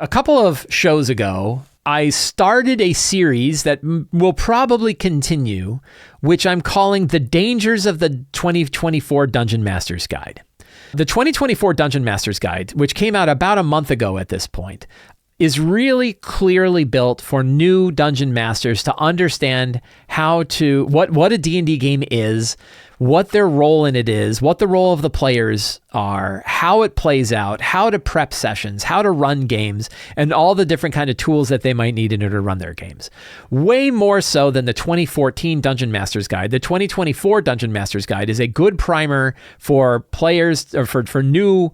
A couple of shows ago, I started a series that will probably continue, which I'm calling The Dangers of the 2024 Dungeon Master's Guide. The 2024 Dungeon Master's Guide, which came out about a month ago at this point, is really clearly built for new dungeon masters to understand what a D&D game is, what their role in it is, what the role of the players are, how it plays out, how to prep sessions, how to run games, and all the different kind of tools that they might need in order to run their games. Way more so than the 2014 Dungeon Master's Guide. The 2024 Dungeon Master's Guide is a good primer for players, or for new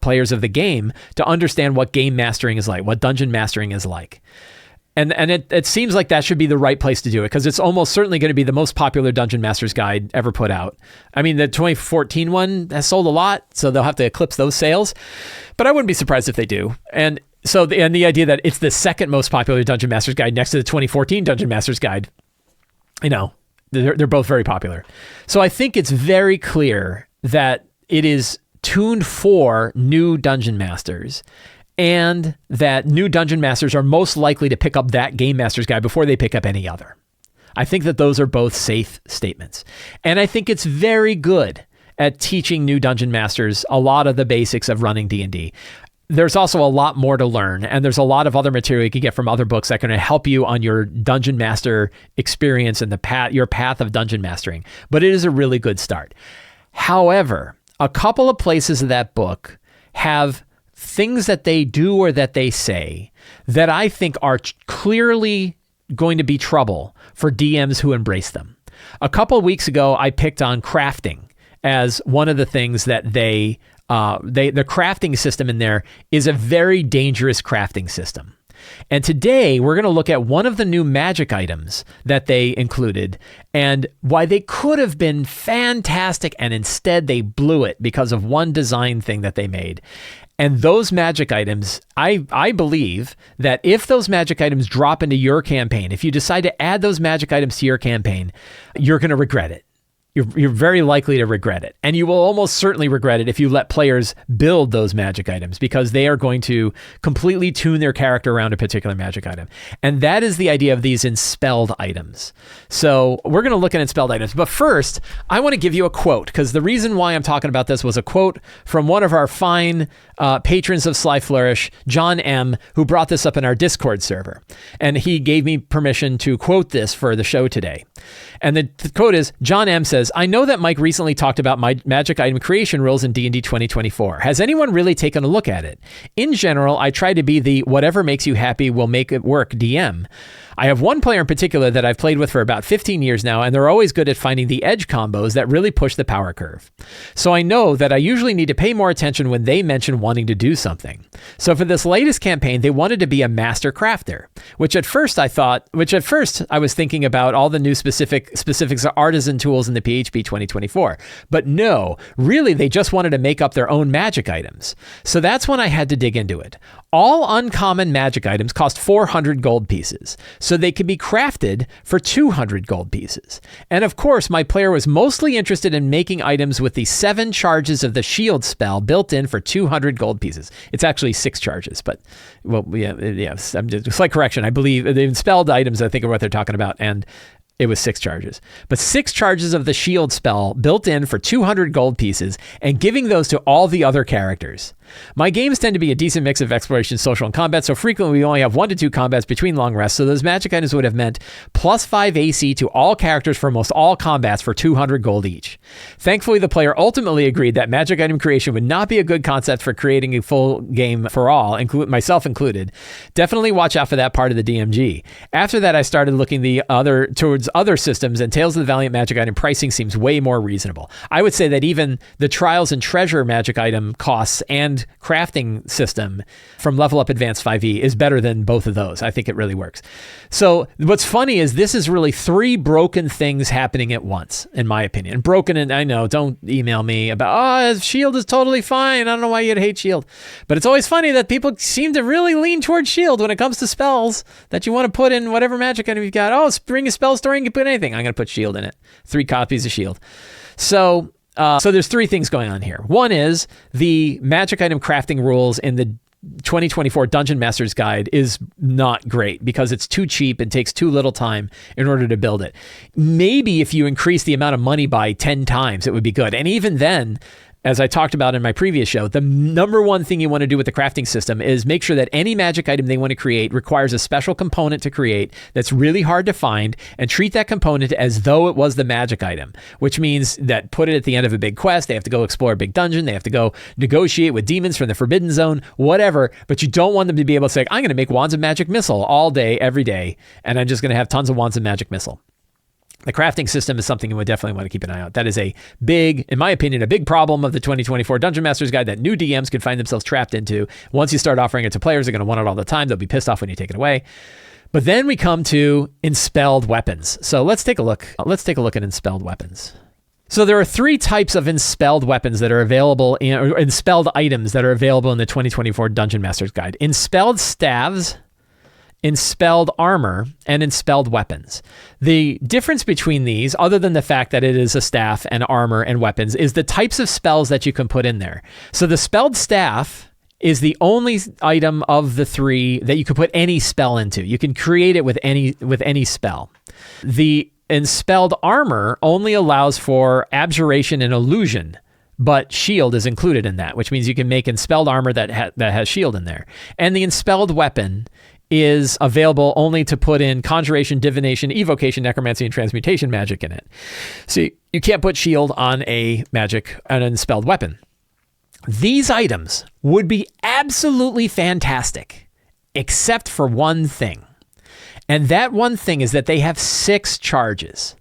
players of the game, to understand what game mastering is like, what dungeon mastering is like. And it seems like that should be the right place to do it, because it's almost certainly going to be the most popular Dungeon Master's Guide ever put out. I mean, the 2014 one has sold a lot, so they'll have to eclipse those sales, but I wouldn't be surprised if they do. And so the idea that it's the second most popular Dungeon Master's Guide next to the 2014 Dungeon Master's Guide, they're both very popular. So I think it's very clear that it is tuned for new dungeon masters, and that new dungeon masters are most likely to pick up that Game Master's Guide before they pick up any other. I think that those are both safe statements. And I think it's very good at teaching new dungeon masters a lot of the basics of running D&D. There's also a lot more to learn, and there's a lot of other material you can get from other books that can help you on your dungeon master experience and your path of dungeon mastering. But it is a really good start. However, a couple of places of that book have things that they do or that they say that I think are clearly going to be trouble for DMs who embrace them. A couple of weeks ago, I picked on crafting as one of the things that the crafting system in there is a very dangerous crafting system. And today we're going to look at one of the new magic items that they included and why they could have been fantastic, and instead they blew it because of one design thing that they made. And those magic items, I believe that if those magic items drop into your campaign, if you decide to add those magic items to your campaign, you're going to regret it. You're very likely to regret it. And you will almost certainly regret it if you let players build those magic items, because they are going to completely tune their character around a particular magic item. And that is the idea of these Enspelled items. So we're going to look at Enspelled items. But first, I want to give you a quote, because the reason why I'm talking about this was a quote from one of our fine patrons of Sly Flourish, John M., who brought this up in our Discord server. And he gave me permission to quote this for the show today. And the quote is, John M. says, "I know that Mike recently talked about my magic item creation rules in D&D 2024. Has anyone really taken a look at it? In general, I try to be the whatever makes you happy will make it work DM. I have one player in particular that I've played with for about 15 years now, and they're always good at finding the edge combos that really push the power curve. So I know that I usually need to pay more attention when they mention wanting to do something. So for this latest campaign, they wanted to be a master crafter, which at first I was thinking about all the new specifics of artisan tools in the PHP 2024. But no, really they just wanted to make up their own magic items. So that's when I had to dig into it. All uncommon magic items cost 400 gold pieces, so they could be crafted for 200 gold pieces. And of course, my player was mostly interested in making items with the 7 charges of the shield spell built in for 200 gold pieces. It's actually 6 charges, but slight correction. I believe the Enspelled items, I think, are what they're talking about, and it was 6 charges. But 6 charges of the shield spell built in for 200 gold pieces, and giving those to all the other characters. My games tend to be a decent mix of exploration, social, and combat, so frequently we only have 1 to 2 combats between long rests, so those magic items would have meant plus 5 AC to all characters for most all combats for 200 gold each. Thankfully, the player ultimately agreed that magic item creation would not be a good concept for creating a full game for all, myself included. Definitely watch out for that part of the DMG. After that, I started looking towards other systems, and Tales of the Valiant magic item pricing seems way more reasonable. I would say that even the Trials and Treasure magic item costs and crafting system from Level Up Advanced 5e is better than both of those. I think it really works. So what's funny is this is really 3 broken things happening at once, in my opinion. Broken, and I know, don't email me about, Shield is totally fine. I don't know why you'd hate Shield. But it's always funny that people seem to really lean towards Shield when it comes to spells that you want to put in whatever magic item you've got. Oh, bring a spell story and you can put anything. I'm going to put Shield in it. 3 copies of Shield. So there's 3 things going on here. One is the magic item crafting rules in the 2024 Dungeon Master's Guide is not great because it's too cheap and takes too little time in order to build it. Maybe if you increase the amount of money by 10 times, it would be good. And even then, as I talked about in my previous show, the number one thing you want to do with the crafting system is make sure that any magic item they want to create requires a special component to create that's really hard to find, and treat that component as though it was the magic item, which means that put it at the end of a big quest. They have to go explore a big dungeon. They have to go negotiate with demons from the Forbidden Zone, whatever. But you don't want them to be able to say, I'm going to make Wands of Magic Missile all day, every day, and I'm just going to have tons of Wands of Magic Missile. The crafting system is something you would definitely want to keep an eye out. That is a big, in my opinion, a big problem of the 2024 Dungeon Master's Guide that new DMs can find themselves trapped into. Once you start offering it to players, they're going to want it all the time. They'll be pissed off when you take it away. But then we come to Enspelled weapons. So let's take a look. Let's take a look at Enspelled weapons. So there are 3 types of Enspelled weapons that are available or Enspelled items that are available in the 2024 Dungeon Master's Guide. Enspelled staves, Enspelled armor, and Enspelled weapons. The difference between these, other than the fact that it is a staff and armor and weapons, is the types of spells that you can put in there. So the Spelled staff is the only item of the 3 that you can put any spell into. You can create it with any spell. The Enspelled armor only allows for abjuration and illusion, but shield is included in that, which means you can make Enspelled armor that has shield in there. And the Enspelled weapon is available only to put in conjuration, divination, evocation, necromancy, and transmutation magic in it. So you can't put shield on an Enspelled weapon. These items would be absolutely fantastic, except for one thing. And that one thing is that they have 6 charges.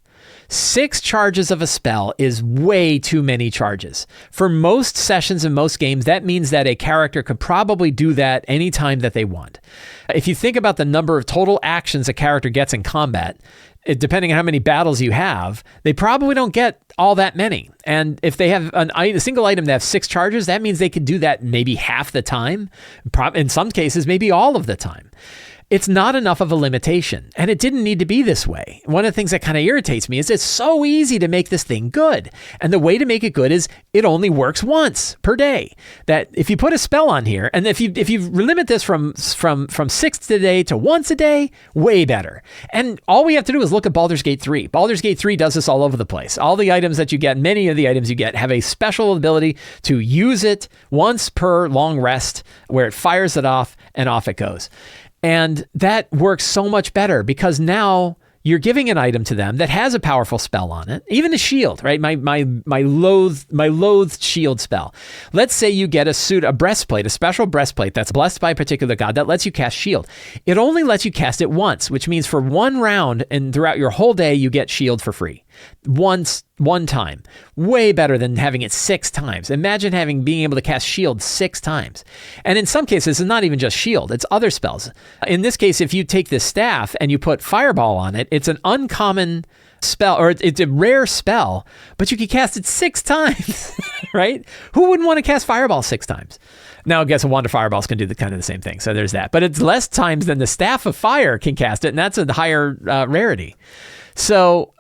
6 charges of a spell is way too many charges. For most sessions in most games, that means that a character could probably do that anytime that they want. If you think about the number of total actions a character gets in combat, depending on how many battles you have, they probably don't get all that many. And if they have a single item that has 6 charges, that means they could do that maybe half the time. In some cases, maybe all of the time. It's not enough of a limitation, and it didn't need to be this way. One of the things that kind of irritates me is it's so easy to make this thing good. And the way to make it good is it only works once per day. That if you put a spell on here, and if you limit this from 6 a day to once a day, way better. And all we have to do is look at Baldur's Gate 3. Baldur's Gate 3 does this all over the place. All the items that you get, many of the items you get, have a special ability to use it once per long rest, where it fires it off and off it goes. And that works so much better because now you're giving an item to them that has a powerful spell on it, even a shield, right? My loathed shield spell. Let's say you get a breastplate, a special breastplate that's blessed by a particular god that lets you cast shield. It only lets you cast it once, which means for one round and throughout your whole day, you get shield for free. One time. Way better than having it 6 times. Imagine being able to cast shield 6 times. And in some cases, it's not even just shield, it's other spells. In this case, if you take this staff and you put fireball on it, it's an uncommon spell, or it's a rare spell, but you can cast it 6 times, right? Who wouldn't want to cast fireball 6 times? Now, I guess a wand of fireballs can do the same thing, so there's that. But it's less times than the staff of fire can cast it, and that's a higher rarity. So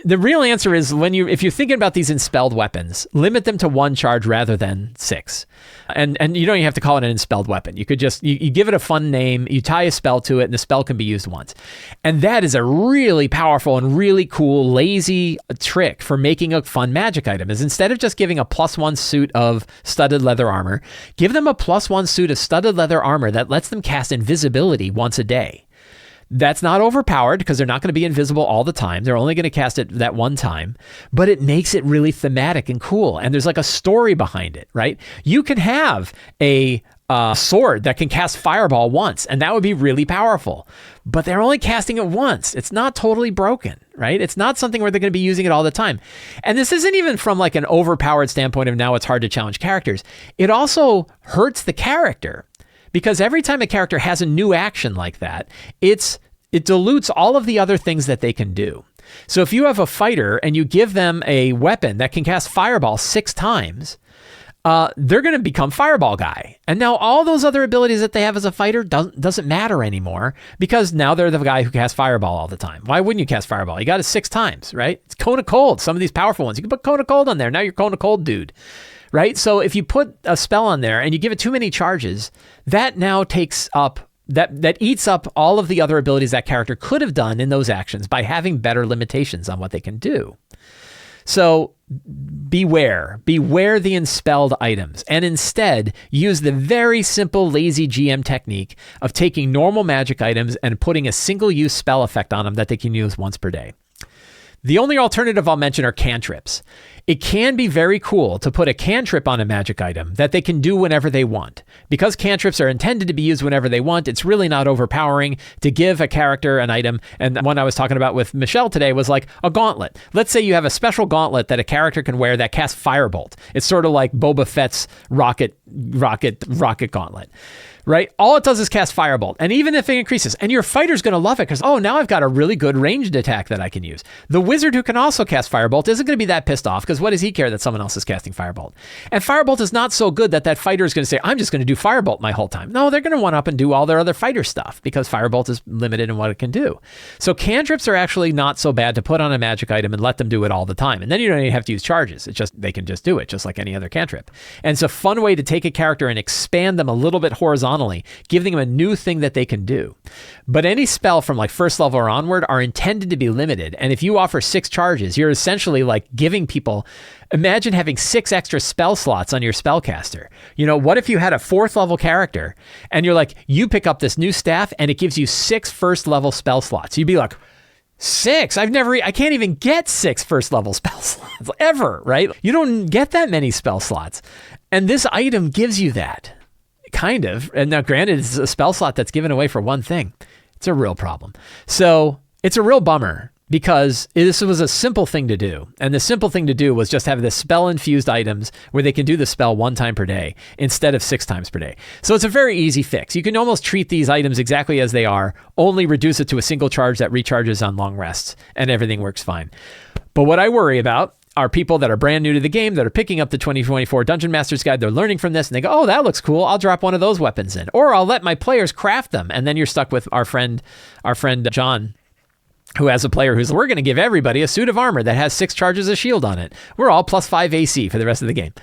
the real answer is if you're thinking about these Enspelled weapons, limit them to 1 charge rather than 6. And you don't even have to call it an Enspelled weapon. You could just, you give it a fun name, you tie a spell to it, and the spell can be used once. And that is a really powerful and really cool, lazy trick for making a fun magic item, is instead of just giving a +1 suit of studded leather armor, give them a +1 suit of studded leather armor that lets them cast invisibility once a day. That's not overpowered because they're not going to be invisible all the time. They're only going to cast it that one time, but it makes it really thematic and cool. And there's like a story behind it, right? You can have a sword that can cast fireball once, and that would be really powerful, but they're only casting it once. It's not totally broken, right? It's not something where they're going to be using it all the time. And this isn't even from like an overpowered standpoint of now it's hard to challenge characters. It also hurts the character. Because every time a character has a new action like that, it dilutes all of the other things that they can do. So if you have a fighter and you give them a weapon that can cast fireball 6 times, they're going to become fireball guy. And now all those other abilities that they have as a fighter doesn't matter anymore, because now they're the guy who casts fireball all the time. Why wouldn't you cast fireball? You got it 6 times, right? It's Cone of Cold. Some of these powerful ones. You can put Cone of Cold on there. Now you're Cone of Cold dude. right? So if you put a spell on there and you give it too many charges, that now takes up that eats up all of the other abilities that character could have done in those actions by having better limitations on what they can do. So beware the enspelled items, and instead use the very simple lazy GM technique of taking normal magic items and putting a single-use spell effect on them that they can use once per day. The only alternative I'll mention are cantrips. It can be very cool to put a cantrip on a magic item that they can do whenever they want. Because cantrips are intended to be used whenever they want, it's really not overpowering to give a character an item. And the one I was talking about with Michelle today was like a gauntlet. Let's say you have a special gauntlet that a character can wear that casts Firebolt. It's sort of like Boba Fett's rocket gauntlet. Right? All it does is cast Firebolt. And even if it increases, and your fighter's going to love it because, oh, now I've got a really good ranged attack that I can use. The wizard who can also cast Firebolt isn't going to be that pissed off because what does he care that someone else is casting Firebolt? And Firebolt is not so good that fighter is going to say, I'm just going to do Firebolt my whole time. No, they're going to one up and do all their other fighter stuff because Firebolt is limited in what it can do. So cantrips are actually not so bad to put on a magic item and let them do it all the time. And then you don't even have to use charges. They can just do it just like any other cantrip. And it's a fun way to take a character and expand them a little bit horizontally, giving them a new thing that they can do. But any spell from like first level or onward are intended to be limited. And if you offer 6 charges, you're essentially like giving people, imagine having 6 extra spell slots on your spellcaster. You know, what if you had a 4th level character and you're like, you pick up this new staff and it gives you 6 first level spell slots. You'd be like, 6? I can't even get 6 first level spell slots ever, right? You don't get that many spell slots. And this item gives you that. Kind of. And now granted, it's a spell slot that's given away for one thing. It's a real problem. So it's a real bummer because this was a simple thing to do. And the simple thing to do was just have the spell infused items where they can do the spell 1 time per day instead of 6 times per day. So it's a very easy fix. You can almost treat these items exactly as they are, only reduce it to a single charge that recharges on long rests, and everything works fine. But what I worry about are people that are brand new to the game that are picking up the 2024 Dungeon Master's Guide. They're learning from this and they go, oh, that looks cool. I'll drop one of those weapons in. Or I'll let my players craft them. And then you're stuck with our friend John, who has a player we're going to give everybody a suit of armor that has 6 charges of shield on it. We're all +5 AC for the rest of the game.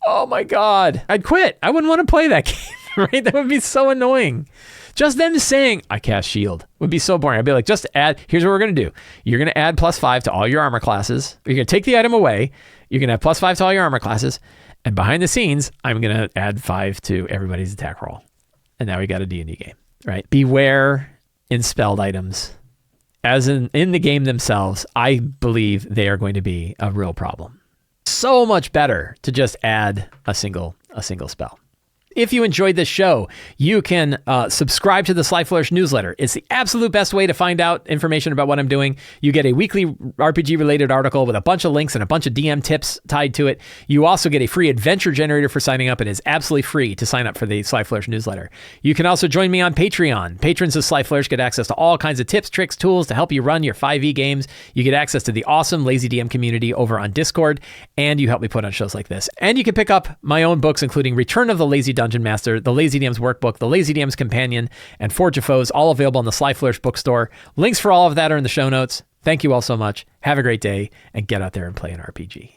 Oh my God. I'd quit. I wouldn't want to play that game, right? That would be so annoying. Just them saying, I cast shield would be so boring. I'd be like, just add, here's what we're going to do. You're going to add +5 to all your armor classes. You're going to take the item away. You're going to have +5 to all your armor classes. And behind the scenes, I'm going to add 5 to everybody's attack roll. And now we got a D&D game, right? Beware enspelled items. As in the game themselves, I believe they are going to be a real problem. So much better to just add a single spell. If you enjoyed this show, you can subscribe to the Sly Flourish newsletter. It's the absolute best way to find out information about what I'm doing. You get a weekly RPG-related article with a bunch of links and a bunch of DM tips tied to it. You also get a free adventure generator for signing up. It is absolutely free to sign up for the Sly Flourish newsletter. You can also join me on Patreon. Patrons of Sly Flourish get access to all kinds of tips, tricks, tools to help you run your 5e games. You get access to the awesome Lazy DM community over on Discord, and you help me put on shows like this. And you can pick up my own books, including Return of the Lazy Dungeon Master, the Lazy DM's Workbook, the Lazy DM's Companion, and Forge of Foes, all available in the Sly Flourish bookstore. Links for all of that are in the show notes. Thank you all so much. Have a great day, and get out there and play an RPG.